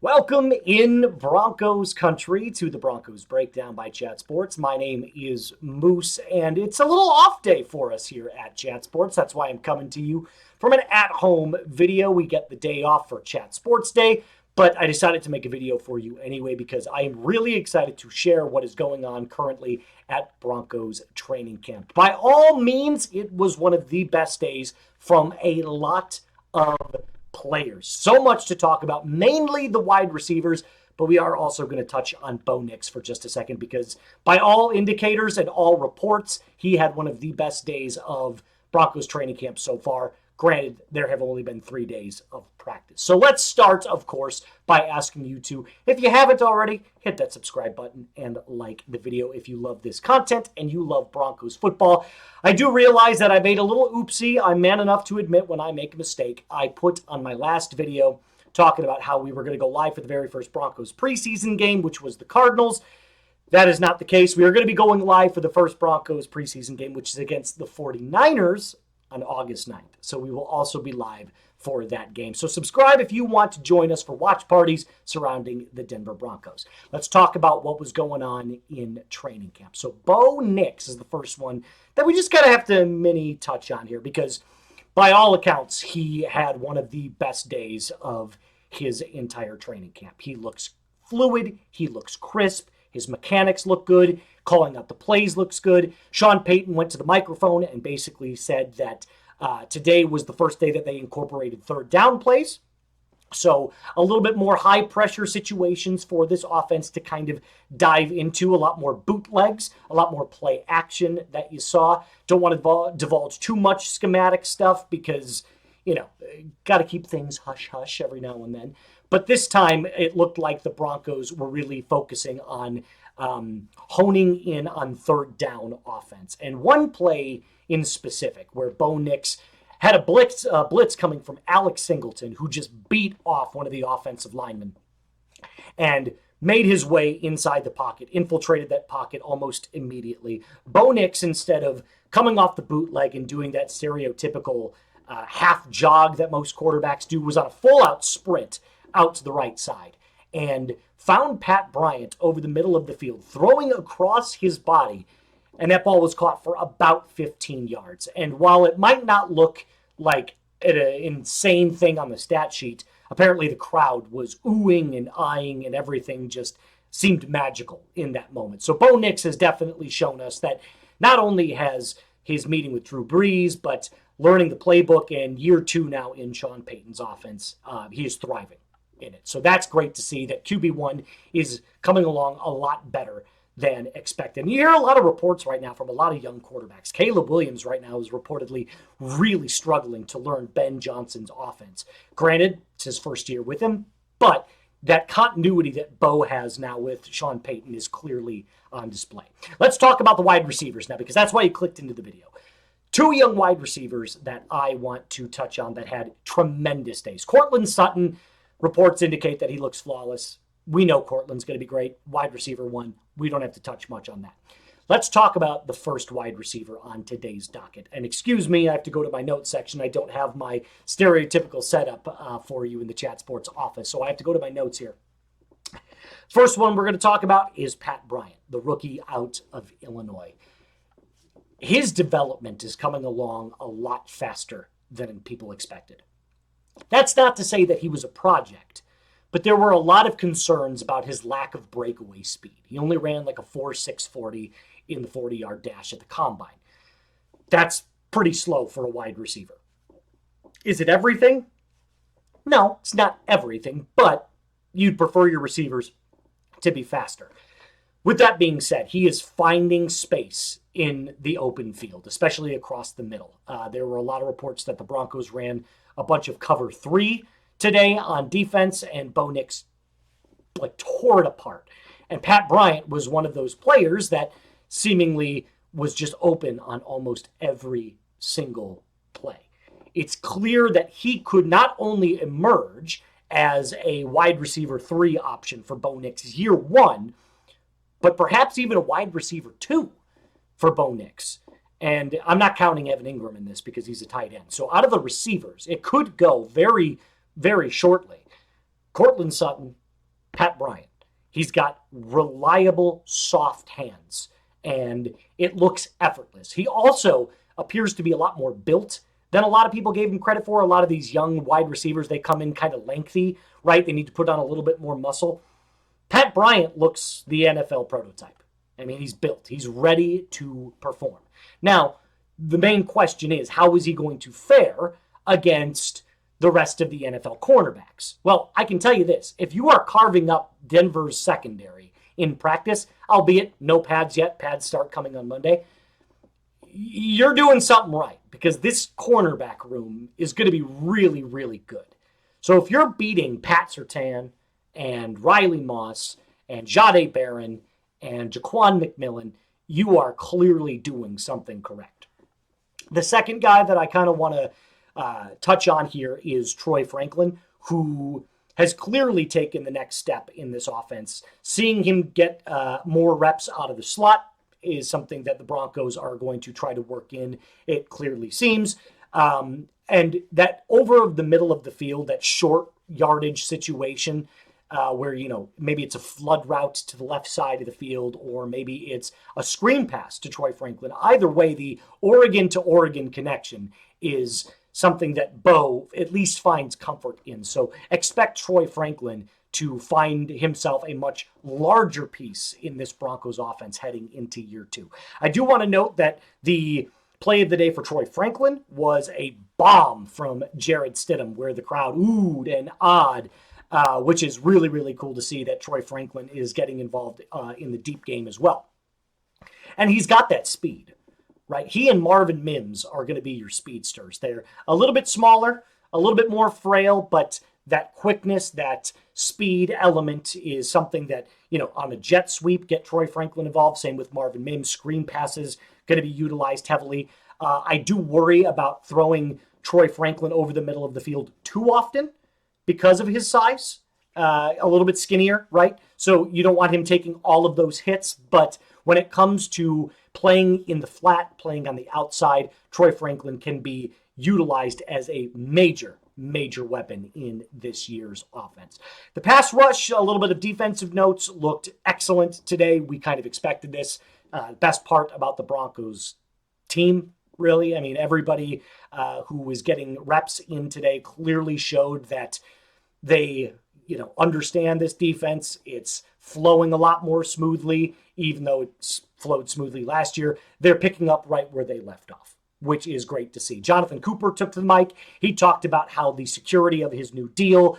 Welcome in Broncos country to the Broncos Breakdown by Chat Sports. My name is Moose, and it's a little off day for us here at Chat Sports. That's why I'm coming to you from an at-home video. We get the day off for Chat Sports Day, but I decided to make a video for you anyway because I am really excited to share what is going on currently at Broncos training camp. By all means, it was one of the best days from a lot of players. So much to talk about, mainly the wide receivers, but we are also going to touch on Bo Nix for just a second because by all indicators and all reports, he had one of the best days of Broncos training camp so far. Granted, there have only been 3 days of practice. So let's start, of course, by asking you to, if you haven't already, hit that subscribe button and like the video if you love this content and you love Broncos football. I do realize that I made a little oopsie. I'm man enough to admit when I make a mistake. I put on my last video talking about how we were going to go live for the very first Broncos preseason game, which was the Cardinals. That is not the case. We are going to be going live for the first Broncos preseason game, which is against the 49ers on August 9th. So we will also be live for that game. So subscribe if you want to join us for watch parties surrounding the Denver Broncos. Let's talk about what was going on in training camp. So Bo Nix is the first one that we just kind of have to mini touch on here because by all accounts, he had one of the best days of his entire training camp. He looks fluid. He looks crisp. His mechanics look good. Calling out the plays looks good. Sean Payton went to the microphone and basically said that today was the first day that they incorporated third down plays. So a little bit more high pressure situations for this offense to kind of dive into, a lot more bootlegs, a lot more play action that you saw. Don't want to divulge too much schematic stuff because, got to keep things hush-hush every now and then. But this time it looked like the Broncos were really focusing on honing in on third down offense. And one play in specific where Bo Nix had a blitz coming from Alex Singleton, who just beat off one of the offensive linemen and made his way inside the pocket, infiltrated that pocket almost immediately. Bo Nix, instead of coming off the bootleg and doing that stereotypical half jog that most quarterbacks do, was on a full-out sprint out to the right side and found Pat Bryant over the middle of the field, throwing across his body, and that ball was caught for about 15 yards. And while it might not look like an insane thing on the stat sheet, apparently the crowd was oohing and eyeing, and everything just seemed magical in that moment. So Bo Nix has definitely shown us that not only has his meeting with Drew Brees, but learning the playbook and year 2 now in Sean Payton's offense, he is thriving in it. So that's great to see that QB1 is coming along a lot better than expected. And you hear a lot of reports right now from a lot of young quarterbacks. Caleb Williams right now is reportedly really struggling to learn Ben Johnson's offense. Granted, it's his first year with him, but that continuity that Bo has now with Sean Payton is clearly on display. Let's talk about the wide receivers now because that's why you clicked into the video. 2 young wide receivers that I want to touch on that had tremendous days. Courtland Sutton, reports indicate that he looks flawless. We know Courtland's going to be great. Wide receiver 1, we don't have to touch much on that. Let's talk about the first wide receiver on today's docket. And excuse me, I have to go to my notes section. I don't have my stereotypical setup for you in the Chat Sports office, so I have to go to my notes here. First one we're going to talk about is Pat Bryant, the rookie out of Illinois. His development is coming along a lot faster than people expected. That's not to say that he was a project, but there were a lot of concerns about his lack of breakaway speed. He only ran like a 4.6 40 in the 40-yard dash at the combine. That's pretty slow for a wide receiver. Is it everything? No, it's not everything, but you'd prefer your receivers to be faster. With that being said, he is finding space in the open field, especially across the middle. There were a lot of reports that the Broncos ran a bunch of cover 3 today on defense, and Bo Nix tore it apart. And Pat Bryant was one of those players that seemingly was just open on almost every single play. It's clear that he could not only emerge as a wide receiver 3 option for Bo Nix year 1, but perhaps even a wide receiver 2 for Bo Nix. And I'm not counting Evan Ingram in this because he's a tight end. So out of the receivers, it could go very, very shortly. Courtland Sutton, Pat Bryant. He's got reliable, soft hands, and it looks effortless. He also appears to be a lot more built than a lot of people gave him credit for. A lot of these young wide receivers, they come in kind of lengthy, right? They need to put on a little bit more muscle. Pat Bryant looks the NFL prototype. I mean, he's built. He's ready to perform. Now, the main question is, how is he going to fare against the rest of the NFL cornerbacks? Well, I can tell you this. If you are carving up Denver's secondary in practice, albeit no pads yet, pads start coming on Monday, you're doing something right, because this cornerback room is going to be really, really good. So if you're beating Pat Surtain and Riley Moss and Jahdae Barron and Jaquan McMillan, you are clearly doing something correct. The second guy that I kind of want to touch on here is Troy Franklin, who has clearly taken the next step in this offense. Seeing him get more reps out of the slot is something that the Broncos are going to try to work in, it clearly seems. And that over the middle of the field, that short yardage situation, where, you know, maybe it's a flood route to the left side of the field, or maybe it's a screen pass to Troy Franklin. Either way, the Oregon to Oregon connection is something that Bo at least finds comfort in. So expect Troy Franklin to find himself a much larger piece in this Broncos offense heading into year two. I do want to note that the play of the day for Troy Franklin was a bomb from Jared Stidham, where the crowd oohed and awed, which is really, really cool to see that Troy Franklin is getting involved in the deep game as well. And he's got that speed, right? He and Marvin Mims are going to be your speedsters. They're a little bit smaller, a little bit more frail, but that quickness, that speed element is something that, you know, on a jet sweep, get Troy Franklin involved. Same with Marvin Mims. Screen passes going to be utilized heavily. I do worry about throwing Troy Franklin over the middle of the field too often because of his size, a little bit skinnier, right? So you don't want him taking all of those hits. But when it comes to playing in the flat, playing on the outside, Troy Franklin can be utilized as a major weapon in this year's offense. The pass rush, a little bit of defensive notes, looked excellent today. We kind of expected this. Best part about the Broncos team, really, I mean, everybody who was getting reps in today clearly showed that they, you know, understand this defense. It's flowing a lot more smoothly, even though it flowed smoothly last year. They're picking up right where they left off, which is great to see. Jonathan Cooper took to the mic. He talked about how the security of his new deal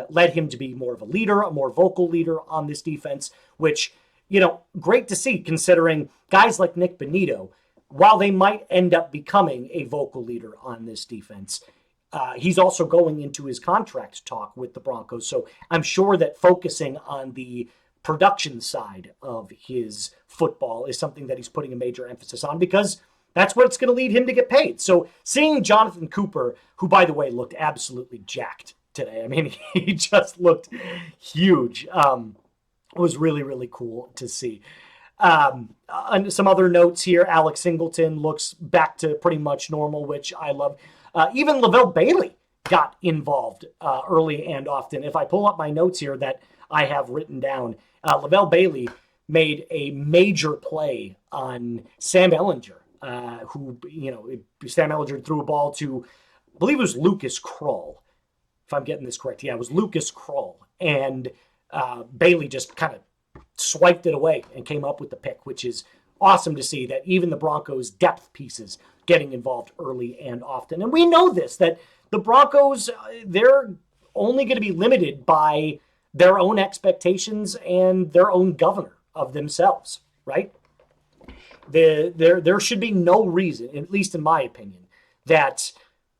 led him to be more of a leader, a more vocal leader on this defense, which, you know, great to see, considering guys like Nick Bonitto, while they might end up becoming a vocal leader on this defense, he's also going into his contract talk with the Broncos. So I'm sure that focusing on the production side of his football is something that he's putting a major emphasis on, because that's what's going to lead him to get paid. So seeing Jonathan Cooper, who, by the way, looked absolutely jacked today. I mean, he just looked huge. Was really, really cool to see. And some other notes here. Alex Singleton looks back to pretty much normal, which I love. Even Lavelle Bailey got involved early and often. If I pull up my notes here that I have written down, Lavelle Bailey made a major play on Sam Ehlinger, who, you know, Sam Ehlinger threw a ball to, I believe it was Lucas Krull, if I'm getting this correct. Yeah, it was Lucas Krull. And Bailey just kind of swiped it away and came up with the pick, which is awesome to see, that even the Broncos' depth pieces getting involved early and often. And we know this, that the Broncos, they're only going to be limited by their own expectations and their own governor of themselves, right? There should be no reason, at least in my opinion, that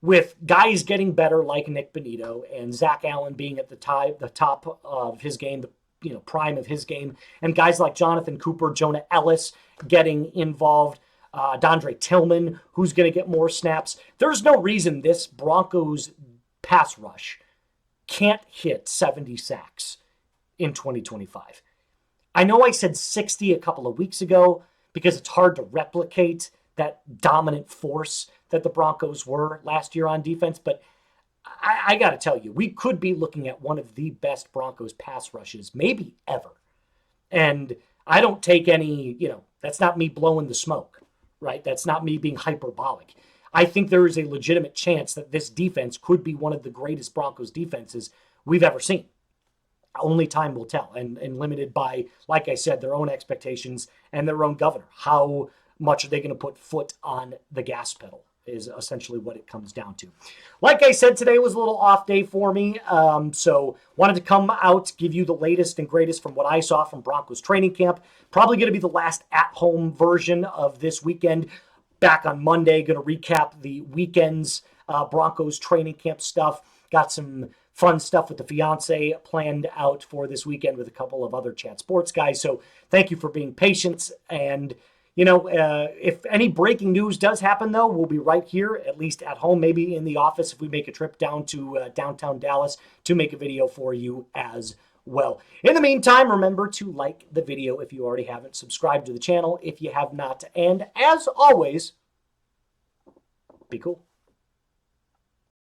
with guys getting better like Nick Bonitto and Zach Allen being at the top of his game, the prime of his game, and guys like Jonathan Cooper, Jonah Ellis getting involved, Dondre Tillman, who's going to get more snaps. There's no reason this Broncos pass rush can't hit 70 sacks in 2025. I know I said 60 a couple of weeks ago because it's hard to replicate that dominant force that the Broncos were last year on defense, but I got to tell you, we could be looking at one of the best Broncos pass rushes, maybe ever. And I don't take any, that's not me blowing the smoke, right? That's not me being hyperbolic. I think there is a legitimate chance that this defense could be one of the greatest Broncos defenses we've ever seen. Only time will tell, and limited by, like I said, their own expectations and their own governor. How much are they going to put foot on the gas pedal is essentially what it comes down to. Like I said, today was a little off day for me, so wanted to come out, give you the latest and greatest from what I saw from Broncos training camp. Probably going to be the last at-home version of this weekend. Back on Monday, going to recap the weekend's Broncos training camp stuff. Got some fun stuff with the fiance planned out for this weekend with a couple of other Chat Sports guys. So thank you for being patient. And, if any breaking news does happen, though, we'll be right here, at least at home, maybe in the office if we make a trip down to downtown Dallas to make a video for you as well. In the meantime, remember to like the video if you already haven't, subscribe to the channel if you have not, and as always, be cool.